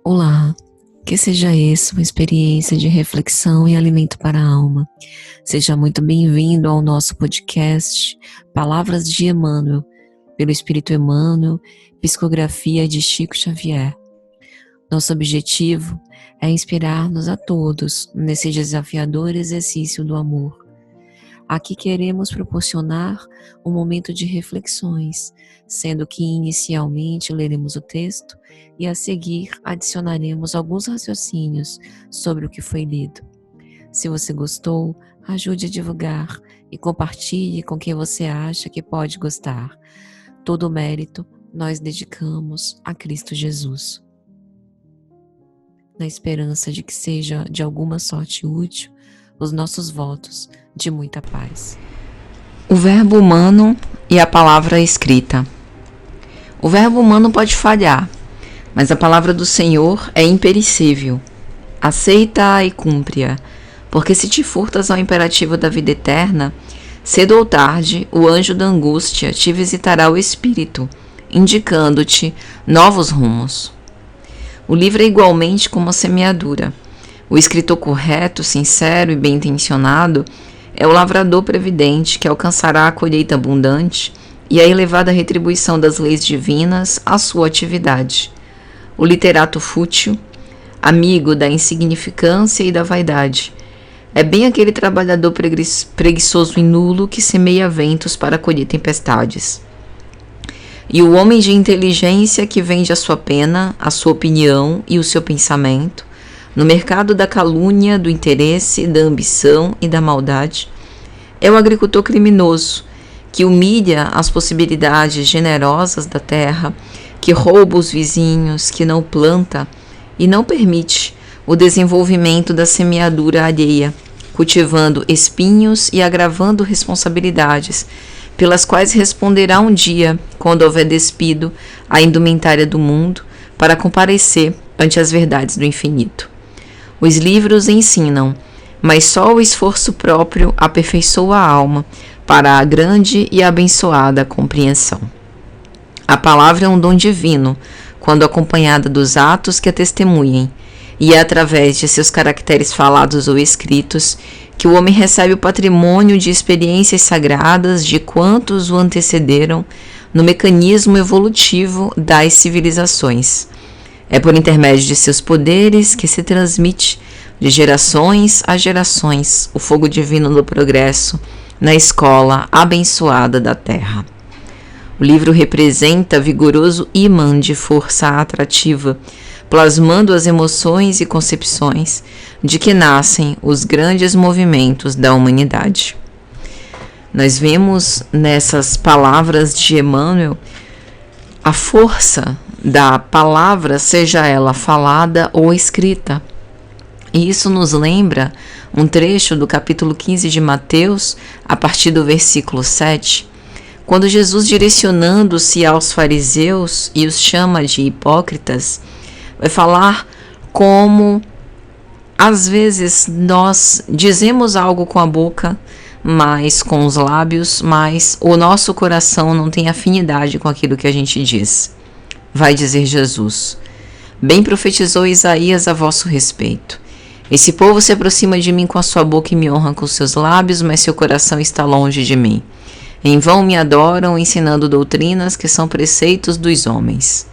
Olá, que seja essa uma experiência de reflexão e alimento para a alma. Seja muito bem-vindo ao nosso podcast Palavras de Emmanuel, pelo Espírito Emmanuel, psicografia de Chico Xavier. Nosso objetivo é inspirar-nos a todos nesse desafiador exercício do amor. Aqui queremos proporcionar um momento de reflexões, sendo que inicialmente leremos o texto e a seguir adicionaremos alguns raciocínios sobre o que foi lido. Se você gostou, ajude a divulgar e compartilhe com quem você acha que pode gostar. Todo o mérito nós dedicamos a Cristo Jesus. Na esperança de que seja de alguma sorte útil, os nossos votos de muita paz. O verbo humano e a palavra escrita. O verbo humano pode falhar, mas a palavra do Senhor é imperecível. Aceita-a e cumpre-a, porque se te furtas ao imperativo da vida eterna, cedo ou tarde o anjo da angústia te visitará o espírito, indicando-te novos rumos. O livro é igualmente como a semeadura. O escritor correto, sincero e bem-intencionado é o lavrador previdente que alcançará a colheita abundante e a elevada retribuição das leis divinas à sua atividade. O literato fútil, amigo da insignificância e da vaidade, é bem aquele trabalhador preguiçoso e nulo que semeia ventos para colher tempestades. E o homem de inteligência que vende a sua pena, a sua opinião e o seu pensamento, no mercado da calúnia, do interesse, da ambição e da maldade, é o agricultor criminoso, que humilha as possibilidades generosas da terra, que rouba os vizinhos, que não planta e não permite o desenvolvimento da semeadura alheia, cultivando espinhos e agravando responsabilidades, pelas quais responderá um dia, quando houver despido a indumentária do mundo, para comparecer ante as verdades do infinito. Os livros ensinam, mas só o esforço próprio aperfeiçoa a alma para a grande e abençoada compreensão. A palavra é um dom divino, quando acompanhada dos atos que a testemunhem, e é através de seus caracteres falados ou escritos que o homem recebe o patrimônio de experiências sagradas de quantos o antecederam no mecanismo evolutivo das civilizações. É por intermédio de seus poderes que se transmite de gerações a gerações o fogo divino do progresso na escola abençoada da Terra. O livro representa vigoroso imã de força atrativa, plasmando as emoções e concepções de que nascem os grandes movimentos da humanidade. Nós vemos nessas palavras de Emmanuel a força da palavra, seja ela falada ou escrita. E isso nos lembra um trecho do capítulo 15 de Mateus, a partir do versículo 7, quando Jesus, direcionando-se aos fariseus e os chama de hipócritas, vai falar como às vezes nós dizemos algo com a boca, mas com os lábios, mas o nosso coração não tem afinidade com aquilo que a gente diz. Vai dizer Jesus: bem profetizou Isaías a vosso respeito. Esse povo se aproxima de mim com a sua boca e me honra com seus lábios, mas seu coração está longe de mim. Em vão me adoram, ensinando doutrinas que são preceitos dos homens.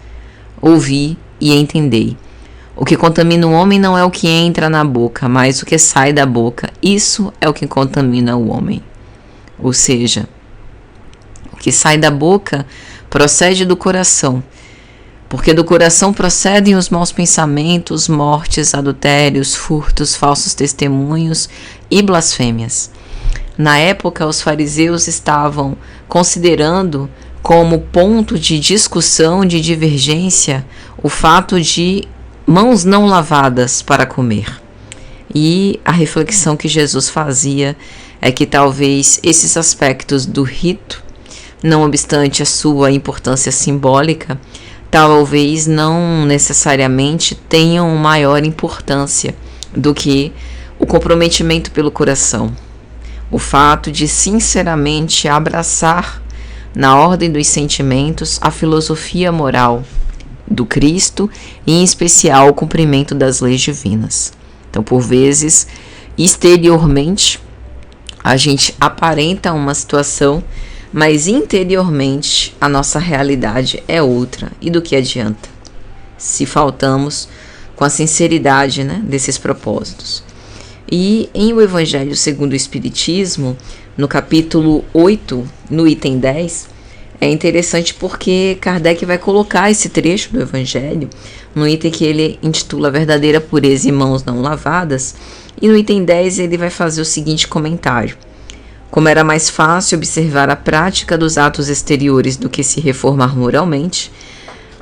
Ouvi e entendei. O que contamina o homem não é o que entra na boca, mas o que sai da boca. Isso é o que contamina o homem. Ou seja, o que sai da boca procede do coração, porque do coração procedem os maus pensamentos, mortes, adultérios, furtos, falsos testemunhos e blasfêmias. Na época, os fariseus estavam considerando como ponto de discussão, de divergência, o fato de mãos não lavadas para comer. E a reflexão que Jesus fazia é que talvez esses aspectos do rito, não obstante a sua importância simbólica, talvez não necessariamente tenham maior importância do que o comprometimento pelo coração, o fato de sinceramente abraçar, na ordem dos sentimentos, a filosofia moral do Cristo e, em especial, o cumprimento das leis divinas. Então, por vezes, exteriormente, a gente aparenta uma situação, mas interiormente a nossa realidade é outra. E do que adianta se faltamos com a sinceridade, desses propósitos? E em O Evangelho segundo o Espiritismo, no capítulo 8, no item 10, é interessante porque Kardec vai colocar esse trecho do Evangelho no item que ele intitula Verdadeira Pureza e Mãos Não Lavadas, e no item 10 ele vai fazer o seguinte comentário: como era mais fácil observar a prática dos atos exteriores do que se reformar moralmente,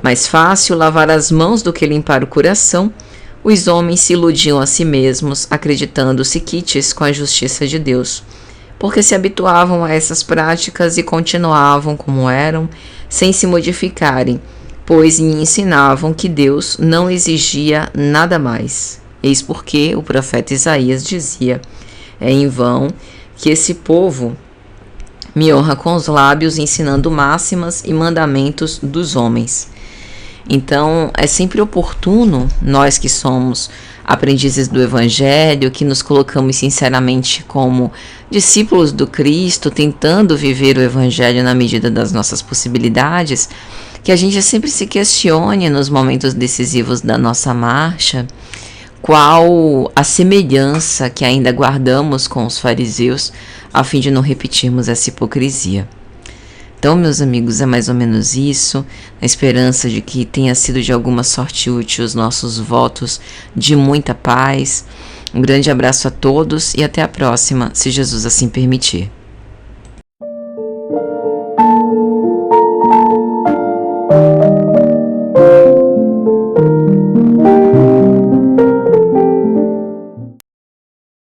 mais fácil lavar as mãos do que limpar o coração, os homens se iludiam a si mesmos, acreditando-se quites com a justiça de Deus, porque se habituavam a essas práticas e continuavam como eram, sem se modificarem, pois lhe ensinavam que Deus não exigia nada mais. Eis porque o profeta Isaías dizia: é em vão que esse povo me honra com os lábios, ensinando máximas e mandamentos dos homens. Então, é sempre oportuno, nós que somos aprendizes do Evangelho, que nos colocamos sinceramente como discípulos do Cristo, tentando viver o Evangelho na medida das nossas possibilidades, que a gente sempre se questione nos momentos decisivos da nossa marcha, qual a semelhança que ainda guardamos com os fariseus, a fim de não repetirmos essa hipocrisia. Então, meus amigos, é mais ou menos isso, na esperança de que tenha sido de alguma sorte útil os nossos votos de muita paz. Um grande abraço a todos e até a próxima, se Jesus assim permitir.